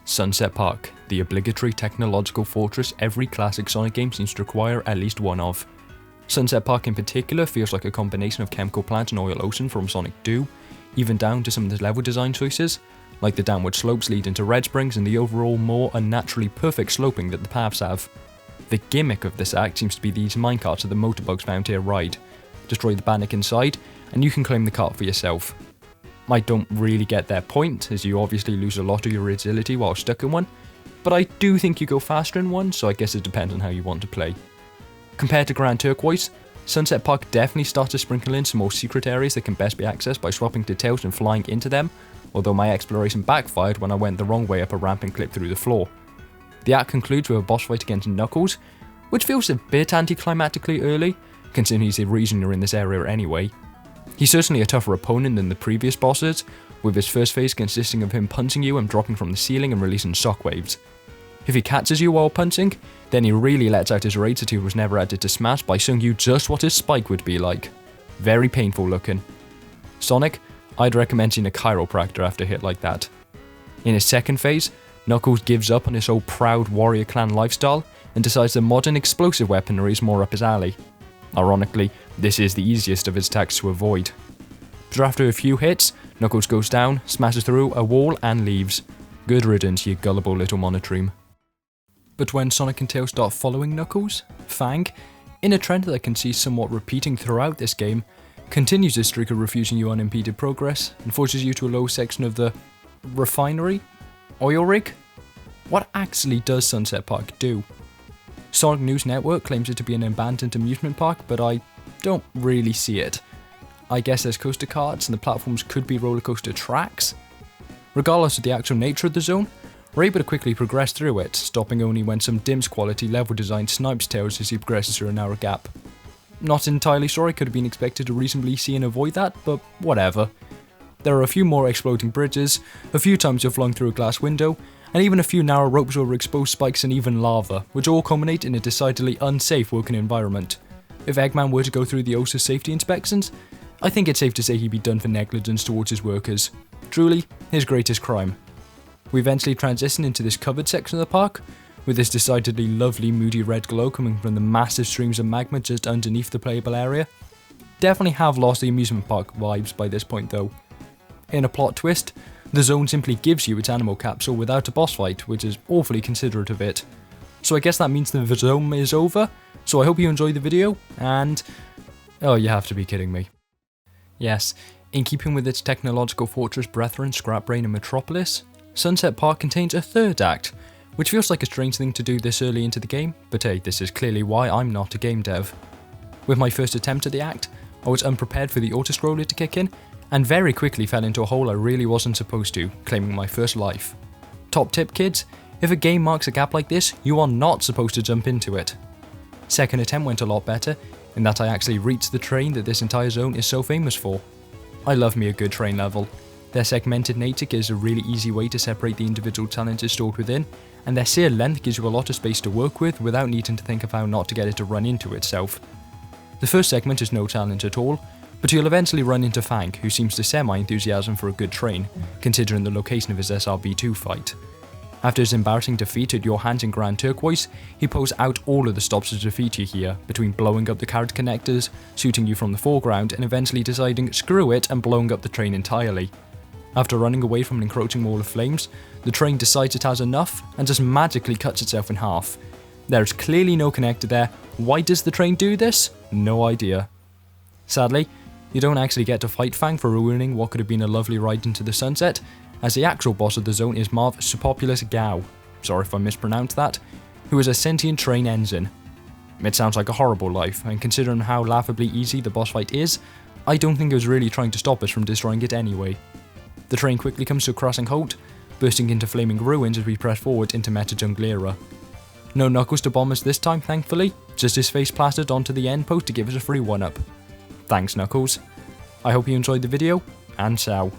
Sunset Park, the obligatory technological fortress every classic Sonic game seems to require at least one of. Sunset Park in particular feels like a combination of chemical plant and oil ocean from Sonic 2, even down to some of the level design choices, like the downward slopes leading to Red Springs and the overall more unnaturally perfect sloping that the paths have. The gimmick of this act seems to be these minecarts that the motorbugs found here ride. Destroy the Bannock inside, and you can claim the cart for yourself. I don't really get their point, as you obviously lose a lot of your agility while stuck in one, but I do think you go faster in one, so I guess it depends on how you want to play. Compared to Grand Turquoise, Sunset Park definitely starts to sprinkle in some more secret areas that can best be accessed by swapping to tails and flying into them, although my exploration backfired when I went the wrong way up a ramp and clipped through the floor. The act concludes with a boss fight against Knuckles, which feels a bit anticlimactically early, considering he's the reason you're in this area anyway. He's certainly a tougher opponent than the previous bosses, with his first phase consisting of him punching you and dropping from the ceiling and releasing shockwaves. If he catches you while punching, then he really lets out his rage that he was never added to Smash by showing you just what his spike would be like. Very painful looking. Sonic, I'd recommend seeing a chiropractor after a hit like that. In his second phase, Knuckles gives up on his old proud warrior clan lifestyle and decides that modern explosive weaponry is more up his alley. Ironically, this is the easiest of his attacks to avoid. But after a few hits, Knuckles goes down, smashes through a wall and leaves. Good riddance, you gullible little monotremes. But when Sonic and Tails start following Knuckles, Fang, in a trend that I can see somewhat repeating throughout this game, continues this streak of refusing you unimpeded progress and forces you to a low section of the refinery? Oil rig? What actually does Sunset Park do? Sonic News Network claims it to be an abandoned amusement park, but I don't really see it. I guess there's coaster carts and the platforms could be roller coaster tracks. Regardless of the actual nature of the zone, we're able to quickly progress through it, stopping only when some DIMS quality level design snipes Tails as he progresses through a narrow gap. Not entirely sure I could have been expected to reasonably see and avoid that, but whatever. There are a few more exploding bridges, a few times you're flung through a glass window, and even a few narrow ropes over exposed spikes and even lava, which all culminate in a decidedly unsafe working environment. If Eggman were to go through the OSA safety inspections, I think it's safe to say he'd be done for negligence towards his workers. Truly, his greatest crime. We eventually transition into this covered section of the park, with this decidedly lovely moody red glow coming from the massive streams of magma just underneath the playable area. Definitely have lost the amusement park vibes by this point though. In a plot twist, the zone simply gives you its animal capsule without a boss fight, which is awfully considerate of it. So I guess that means the zone is over, so I hope you enjoyed the video, and... oh, you have to be kidding me. Yes, in keeping with its technological fortress brethren Scrap Brain and Metropolis, Sunset Park contains a third act, which feels like a strange thing to do this early into the game, but hey, this is clearly why I'm not a game dev. With my first attempt at the act, I was unprepared for the autoscroller to kick in, and very quickly fell into a hole I really wasn't supposed to, claiming my first life. Top tip kids, if a game marks a gap like this, you are not supposed to jump into it. Second attempt went a lot better, in that I actually reached the train that this entire zone is so famous for. I love me a good train level. Their segmented nature gives a really easy way to separate the individual challenges stored within, and their sheer length gives you a lot of space to work with without needing to think of how not to get it to run into itself. The first segment is no challenge at all, but you'll eventually run into Fang, who seems to share my enthusiasm for a good train, considering the location of his SRB2 fight. After his embarrassing defeat at your hands in Grand Turquoise, he pulls out all of the stops to defeat you here, between blowing up the carriage connectors, shooting you from the foreground, and eventually deciding screw it and blowing up the train entirely. After running away from an encroaching wall of flames, the train decides it has enough and just magically cuts itself in half. There is clearly no connector there. Why does the train do this? No idea. Sadly, you don't actually get to fight Fang for ruining what could have been a lovely ride into the sunset, as the actual boss of the zone is Marv Supopulus Gao, sorry if I mispronounced that, who is a sentient train ensign. It sounds like a horrible life, and considering how laughably easy the boss fight is, I don't think it was really trying to stop us from destroying it anyway. The train quickly comes to a crashing halt, bursting into flaming ruins as we press forward into Meta Jungle era. No Knuckles to bomb us this time, thankfully, just his face plastered onto the end post to give us a free 1-up. Thanks Knuckles. I hope you enjoyed the video, and ciao.